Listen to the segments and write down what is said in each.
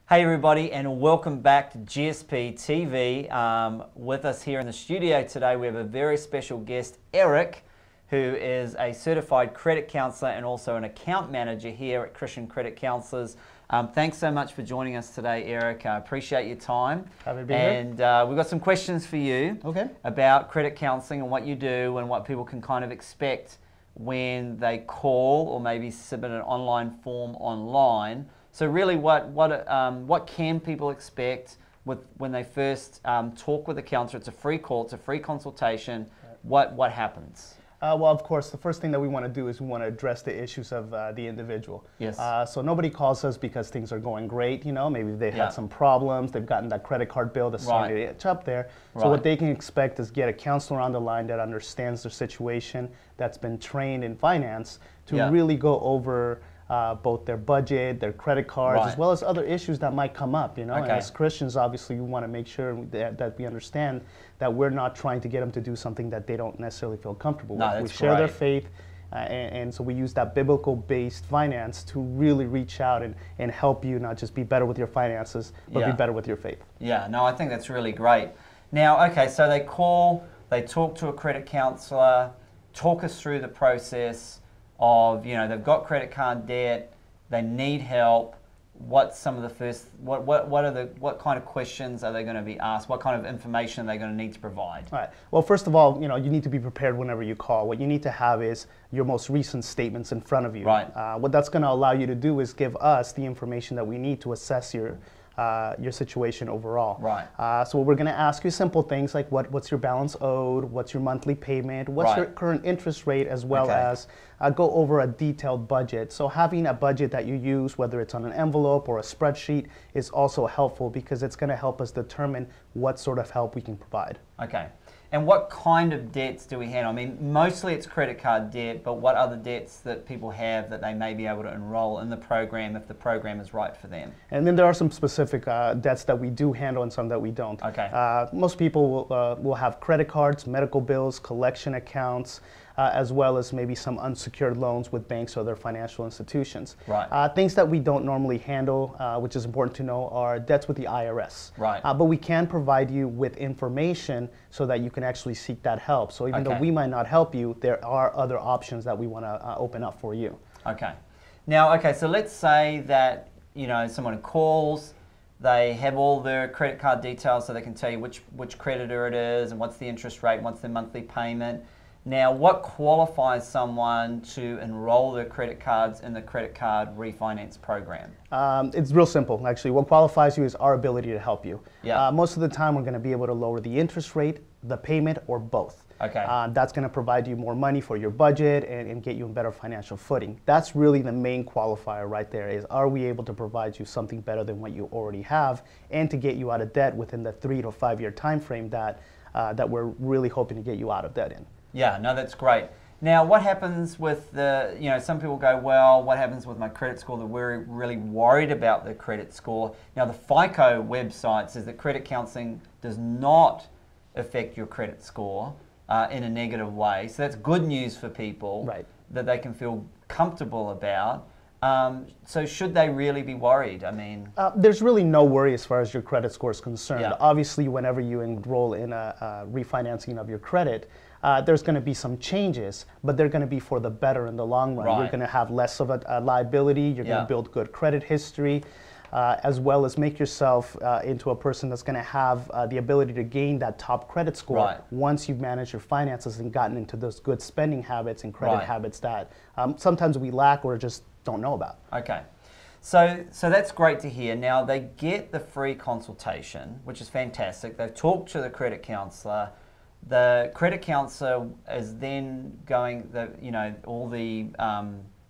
Hey everybody, and welcome back to GSPTV. With us here in the studio today, we have a very special guest, Eric, who is a certified credit counselor and also an account manager here at Christian Credit Counselors. Thanks so much for joining us today, Eric. I appreciate your time. Happy to be here. And we've got some questions for you about credit counseling and what you do and what people can kind of expect when they call or maybe submit an online form online. So really, what can people expect when they first talk with a counselor? It's a free call, it's a free consultation. What happens? Well, of course, the first thing that we want to do is we want to address the issues of the individual. Yes. So nobody calls us because things are going great, you know, maybe they had some problems, they've gotten that credit card bill that's starting to itch up there. So what they can expect is get a counselor on the line that understands their situation, that's been trained in finance to really go over both their budget, their credit cards, as well as other issues that might come up, you know. And as Christians, obviously, we want to make sure that we understand that we're not trying to get them to do something that they don't necessarily feel comfortable with. We share their faith, and so we use that biblical-based finance to really reach out and help you not just be better with your finances, but be better with your faith. Yeah, no, I think that's really great. Now, okay, so they call, they talk to a credit counselor, talk us through the process of, you know, they've got credit card debt, they need help. What's some of the first, what kind of questions are they going to be asked? What kind of information are they going to need to provide? All right. Well, first of all, you know, you need to be prepared whenever you call. What you need to have is your most recent statements in front of you. Right. What that's going to allow you to do is give us the information that we need to assess your situation overall. Right. So we're going to ask you simple things like what's your balance owed, what's your monthly payment, what's your current interest rate, as well as go over a detailed budget. So having a budget that you use, whether it's on an envelope or a spreadsheet, is also helpful because it's going to help us determine what sort of help we can provide. Okay. And what kind of debts do we handle? I mean, mostly it's credit card debt, but what other debts that people have that they may be able to enroll in the program if the program is right for them? And then there are some specific debts that we do handle and some that we don't. Okay. Most people will have credit cards, medical bills, collection accounts, as well as maybe some unsecured loans with banks or other financial institutions. Right. Things that we don't normally handle, which is important to know, are debts with the IRS. Right. But we can provide you with information so that you can actually seek that help. So even though we might not help you, there are other options that we want to open up for you. Okay. Now, so let's say that, you know, someone calls, they have all their credit card details so they can tell you which creditor it is and what's the interest rate, what's their monthly payment. Now, what qualifies someone to enroll their credit cards in the credit card refinance program? It's real simple, actually. What qualifies you is our ability to help you. Yeah. Most of the time, we're going to be able to lower the interest rate, the payment, or both. Okay. That's going to provide you more money for your budget and get you in better financial footing. That's really the main qualifier right there, is are we able to provide you something better than what you already have and to get you out of debt within the 3 to 5 year time frame that we're really hoping to get you out of debt in. Yeah, no, that's great. Now, what happens with the, you know, some people go, well, what happens with my credit score? They're really worried about the credit score. Now, the FICO website says that credit counseling does not affect your credit score in a negative way. So that's good news for people that they can feel comfortable about. So should they really be worried? I mean, there's really no worry as far as your credit score is concerned. Obviously, whenever you enroll in a refinancing of your credit, there's going to be some changes, but they're going to be for the better in the long run. You're going to have less of a liability. You're going to build good credit history, as well as make yourself into a person that's going to have the ability to gain that top credit score once you've managed your finances and gotten into those good spending habits and credit habits that sometimes we lack or just don't know about. Okay. So that's great to hear. Now, they get the free consultation, which is fantastic. They've talked to the credit counselor. The credit counselor is then going, all the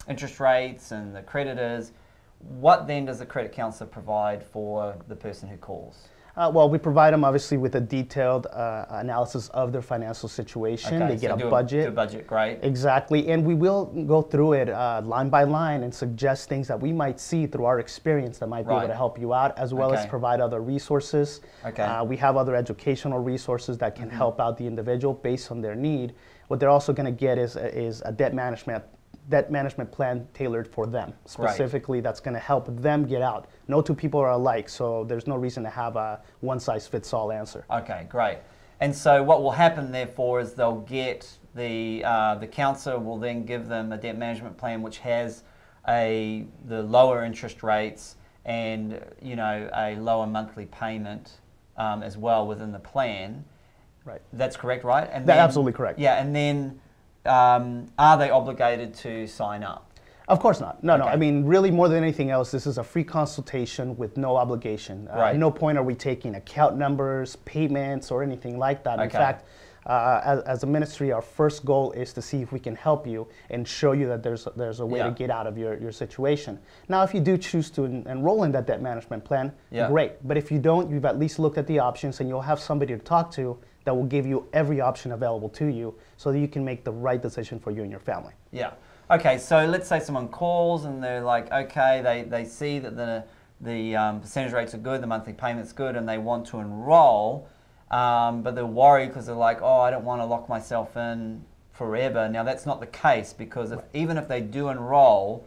interest rates and the creditors. What then does the credit counselor provide for the person who calls? Well, we provide them obviously with a detailed analysis of their financial situation. Okay, they get so a budget. Do a budget, great. Exactly, and we will go through it line by line and suggest things that we might see through our experience that might be able to help you out, as well as provide other resources. Okay. We have other educational resources that can help out the individual based on their need. What they're also going to get is a debt management debt management plan tailored for them. Specifically, that's going to help them get out. No two people are alike, so there's no reason to have a one-size-fits-all answer. Okay, great. And so what will happen, therefore, is they'll get the counselor will then give them a debt management plan which has the lower interest rates and, you know, a lower monthly payment as well within the plan. Right. That's correct, right? And that's absolutely correct. Yeah, and then are they obligated to sign up? Of course not. No, I mean, really, more than anything else, this is a free consultation with no obligation. At no point are we taking account numbers, payments, or anything like that. In fact, as a ministry, our first goal is to see if we can help you and show you that there's a way to get out of your situation. Now, if you do choose to enroll in that debt management plan, great. But if you don't, you've at least looked at the options, and you'll have somebody to talk to that will give you every option available to you so that you can make the right decision for you and your family. Yeah. Okay, so let's say someone calls and they're like, okay, they see that the percentage rates are good, the monthly payment's good, and they want to enroll, but they're worried because they're like, oh, I don't want to lock myself in forever. Now, that's not the case, because even if they do enroll,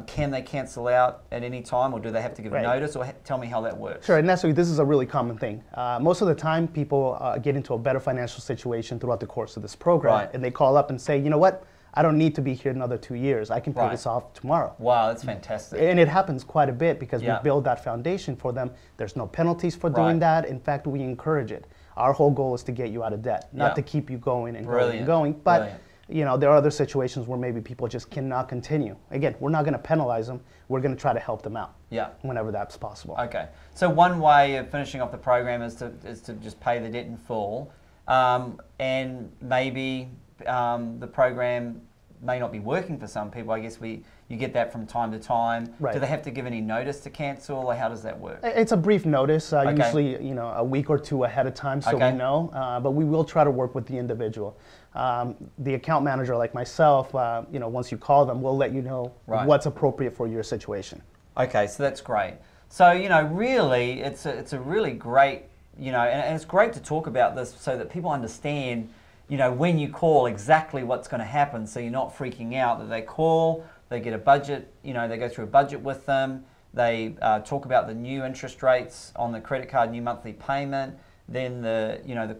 can they cancel out at any time, or do they have to give a notice, or tell me how that works? Sure, and this is a really common thing. Most of the time, people get into a better financial situation throughout the course of this program, and they call up and say, you know what, I don't need to be here another 2 years. I can pay this off tomorrow. Wow, that's fantastic. And it happens quite a bit because we build that foundation for them. There's no penalties for doing that. In fact, we encourage it. Our whole goal is to get you out of debt, not to keep you going and going and going. But you know, there are other situations where maybe people just cannot continue. Again, we're not going to penalize them. We're going to try to help them out. Whenever that's possible. Okay. So one way of finishing off the program is to just pay the debt in full, and maybe the program may not be working for some people. I guess you get that from time to time. Do they have to give any notice to cancel, or how does that work? It's a brief notice, usually a week or two ahead of time, so we know. But we will try to work with the individual. The account manager, like myself, once you call them, we'll let you know what's appropriate for your situation. Okay, so that's great. So really, it's a really great, and it's great to talk about this so that people understand, when you call, exactly what's going to happen, so you're not freaking out. That they call, they get a budget, they go through a budget with them, they talk about the new interest rates on the credit card, new monthly payment. Then the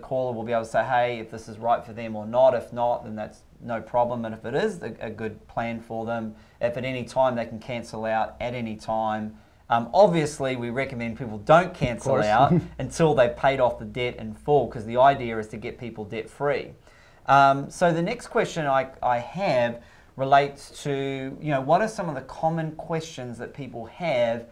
caller will be able to say, hey, if this is right for them or not. If not, then that's no problem. And if it is a good plan for them, if at any time they can cancel out at any time. Obviously, we recommend people don't cancel out until they've paid off the debt in full, because the idea is to get people debt free. So the next question I have relates to, what are some of the common questions that people have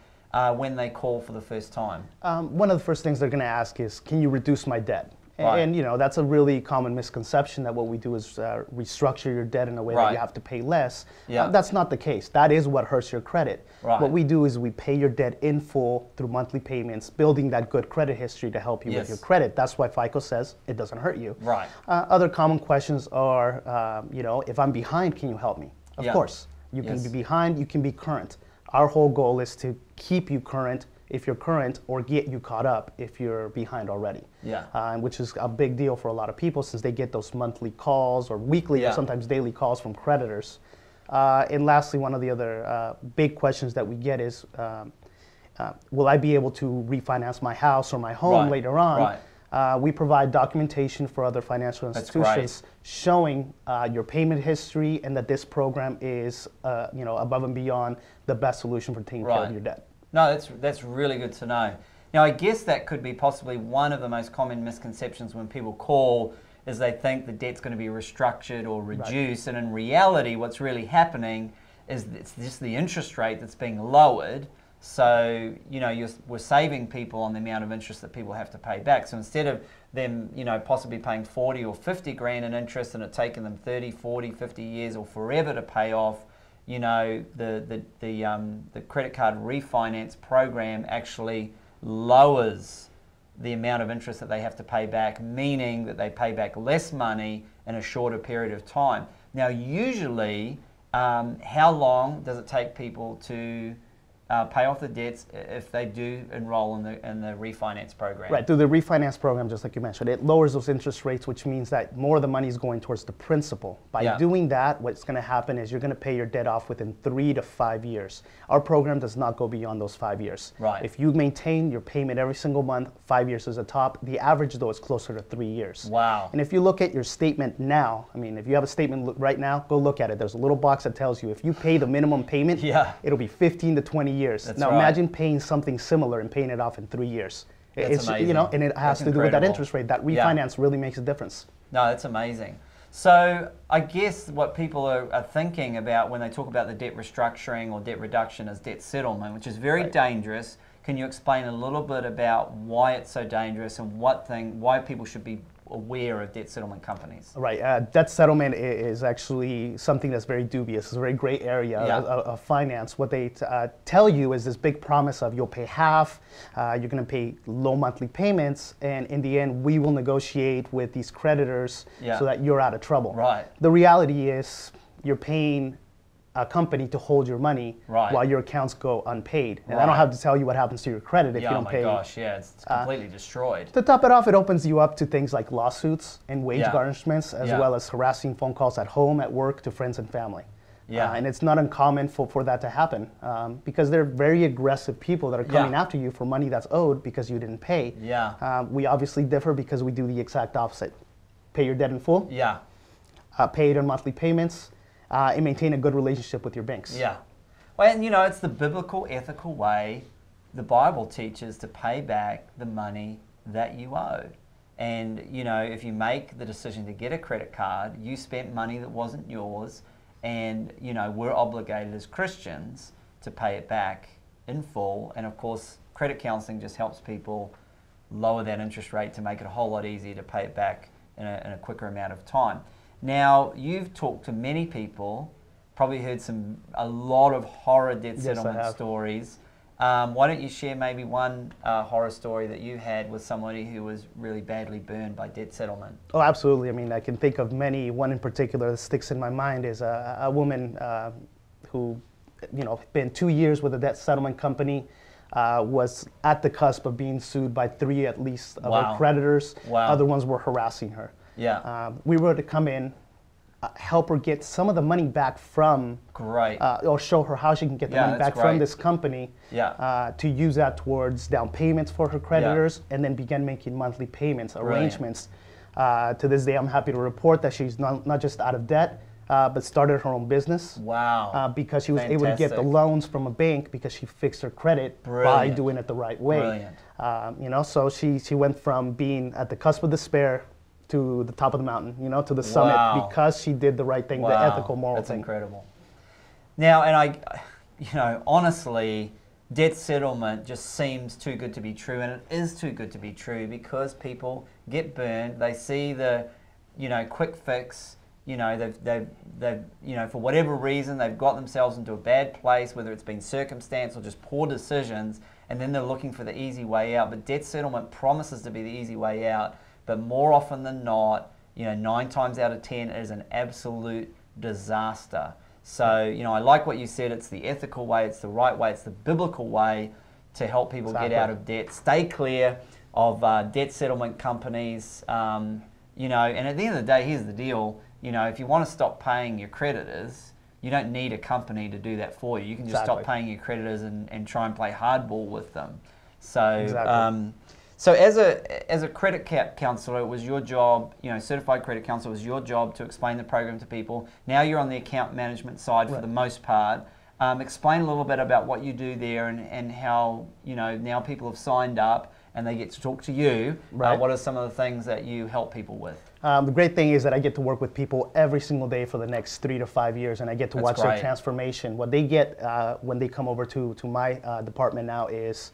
when they call for the first time? One of the first things they're going to ask is, can you reduce my debt? And that's a really common misconception, that what we do is restructure your debt in a way that you have to pay less. That's not the case. That is what hurts your credit. What we do is we pay your debt in full through monthly payments, building that good credit history to help you with your credit. That's why FICO says it doesn't hurt you. Other common questions are, if I'm behind, can you help me? Of course. You can be behind, you can be current. Our whole goal is to keep you current if you're current, or get you caught up if you're behind already. Which is a big deal for a lot of people, since they get those monthly calls or weekly or sometimes daily calls from creditors. And lastly, one of the other big questions that we get is, will I be able to refinance my house or my home later on? We provide documentation for other financial institutions showing your payment history, and that this program is above and beyond the best solution for taking care of your debt. No, that's really good to know. Now, I guess that could be possibly one of the most common misconceptions when people call, is they think the debt's going to be restructured or reduced, and in reality, what's really happening is it's just the interest rate that's being lowered. So, we're saving people on the amount of interest that people have to pay back. So instead of them, possibly paying 40 or 50 grand in interest, and it taking them 30, 40, 50 years or forever to pay off, the credit card refinance program actually lowers the amount of interest that they have to pay back, meaning that they pay back less money in a shorter period of time. Now, usually, how long does it take people to pay off the debts if they do enroll in the refinance program. Right, through the refinance program, just like you mentioned, it lowers those interest rates, which means that more of the money is going towards the principal. By doing that, what's going to happen is you're going to pay your debt off within 3 to 5 years. Our program does not go beyond those 5 years. Right. If you maintain your payment every single month, 5 years is the top. The average, though, is closer to 3 years. Wow. And if you look at your statement now, I mean, if you have a statement right now, go look at it. There's a little box that tells you if you pay the minimum payment, it'll be 15 to 20 years. That's now right. Imagine paying something similar and paying it off in 3 years. That's amazing. You know, and it has to do with that interest rate. That refinance really makes a difference. No, that's amazing. So I guess what people are thinking about when they talk about the debt restructuring or debt reduction is debt settlement, which is very dangerous. Can you explain a little bit about why it's so dangerous and why people should be aware of debt settlement companies? Right. Debt settlement is actually something that's very dubious. It's a very gray area of finance. What they tell you is this big promise of you'll pay half, you're going to pay low monthly payments, and in the end, we will negotiate with these creditors so that you're out of trouble. Right. The reality is you're paying a company to hold your money while your accounts go unpaid. And I don't have to tell you what happens to your credit if you don't pay. Oh my gosh, it's completely destroyed. To top it off, it opens you up to things like lawsuits and wage garnishments, as well as harassing phone calls at home, at work, to friends and family. And it's not uncommon for that to happen because they're very aggressive people that are coming after you for money that's owed because you didn't pay. We obviously differ because we do the exact opposite. Pay your debt in full. Pay it in monthly payments. And maintain a good relationship with your banks. Well, and you know, it's the biblical, ethical way the Bible teaches to pay back the money that you owe. And, you know, if you make the decision to get a credit card, you spent money that wasn't yours, and, you know, we're obligated as Christians to pay it back in full. And, of course, credit counseling just helps people lower that interest rate to make it a whole lot easier to pay it back in a quicker amount of time. Now, you've talked to many people, probably heard a lot of horror debt settlement stories. Why don't you share maybe one horror story that you had with somebody who was really badly burned by debt settlement? Oh, absolutely. I mean, I can think of many. One in particular that sticks in my mind is a woman who, you know, been 2 years with a debt settlement company, was at the cusp of being sued by 3 at least of her creditors. Other ones were harassing her. We were to come in, help her get some of the money back from, or show her how she can get the money back from this company, to use that towards down payments for her creditors, and then begin making monthly payments, arrangements. To this day, I'm happy to report that she's not just out of debt, but started her own business. Because she was able to get the loans from a bank because she fixed her credit by doing it the right way. You know, so she went from being at the cusp of despair to the top of the mountain, you know, to the summit, because she did the right thing, the ethical, moral thing. That's incredible. Now, and you know, honestly, debt settlement just seems too good to be true, and it is too good to be true because people get burned. They see the, you know, quick fix. You know, they've you know, for whatever reason, they've got themselves into a bad place, whether it's been circumstance or just poor decisions, and then they're looking for the easy way out. But debt settlement promises to be the easy way out. But more often than not, you know, 9 times out of 10, it is an absolute disaster. So, you know, I like what you said. It's the ethical way, it's the right way, it's the biblical way to help people get out of debt. Stay clear of debt settlement companies. You know, and at the end of the day, here's the deal. You know, if you want to stop paying your creditors, you don't need a company to do that for you. You can just stop paying your creditors and try and play hardball with them. So, so as a credit counselor, it was your job, you know, certified credit counselor, it was your job to explain the program to people. Now you're on the account management side for the most part. Explain a little bit about what you do there and how, you know, now people have signed up and they get to talk to you. What are some of the things that you help people with? The great thing is that I get to work with people every single day for the next 3 to 5 years, and I get to watch their transformation. What they get when they come over to my department now is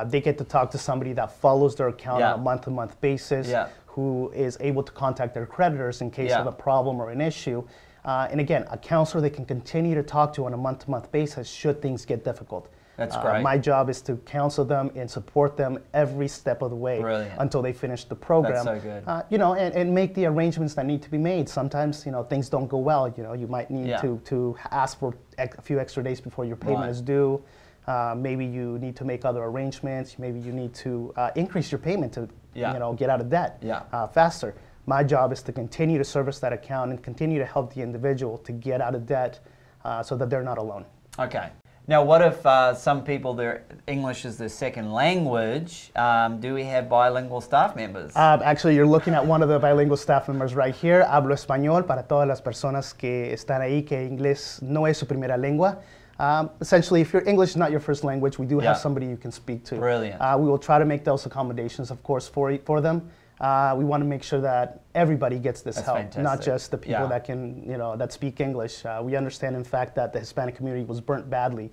they get to talk to somebody that follows their account on a month-to-month basis, who is able to contact their creditors in case of a problem or an issue. And again, a counselor they can continue to talk to on a month-to-month basis should things get difficult. That's great. My job is to counsel them and support them every step of the way until they finish the program. That's so good. You know, and make the arrangements that need to be made. Sometimes, you know, things don't go well. You know, you might need to ask for a few extra days before your payment is due. maybe you need to make other arrangements. Maybe you need to increase your payment to get out of debt faster. My job is to continue to service that account and continue to help the individual to get out of debt so that they're not alone. Okay. Now, what if some people, their English is their second language? Do we have bilingual staff members? Actually, you're looking at one of the bilingual staff members right here. Hablo español para todas las personas que están ahí que inglés no es su primera lengua. Essentially, if your English is not your first language, we do have somebody you can speak to. Brilliant. We will try to make those accommodations, of course, for them. We want to make sure that everybody gets this help, fantastic. not just the people that can, that speak English. We understand, in fact, that the Hispanic community was burnt badly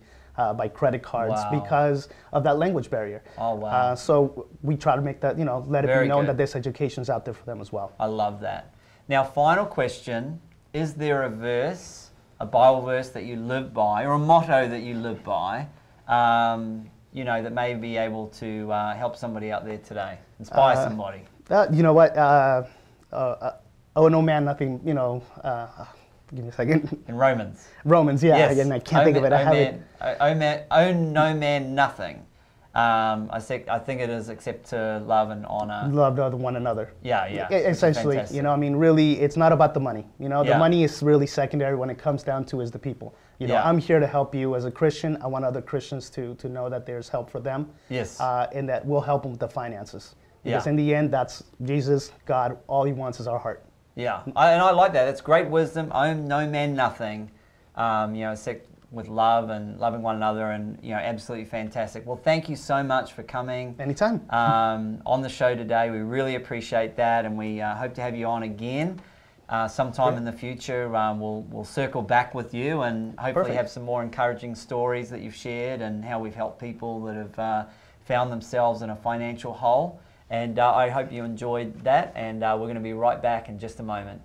by credit cards because of that language barrier. Oh, wow. So we try to make that, let it Very be known good. that this education's out there for them as well. I love that. Now, final question, is there a verse, a Bible verse that you live by, or a motto that you live by, that may be able to help somebody out there today, inspire somebody? You know what? Oh, no man, nothing, give me a second. In Romans. Romans, yeah. Yes. Again, I can't think of it. Oh, no man, nothing. I think it is except to love and honor. Love one another. Yeah. Essentially, really, it's not about the money. The money is really secondary. When it comes down to is the people. I'm here to help you as a Christian. I want other Christians to know that there's help for them. Yes. And that we'll help them with the finances. Because in the end, that's Jesus, God, all he wants is our heart. Yeah, and I like that. It's great wisdom. Own no man nothing. With love and loving one another, and absolutely fantastic. Well, thank you so much for coming. Anytime. On the show today, we really appreciate that, and we hope to have you on again sometime in the future. We'll circle back with you and hopefully have some more encouraging stories that you've shared and how we've helped people that have found themselves in a financial hole. And I hope you enjoyed that, and we're going to be right back in just a moment.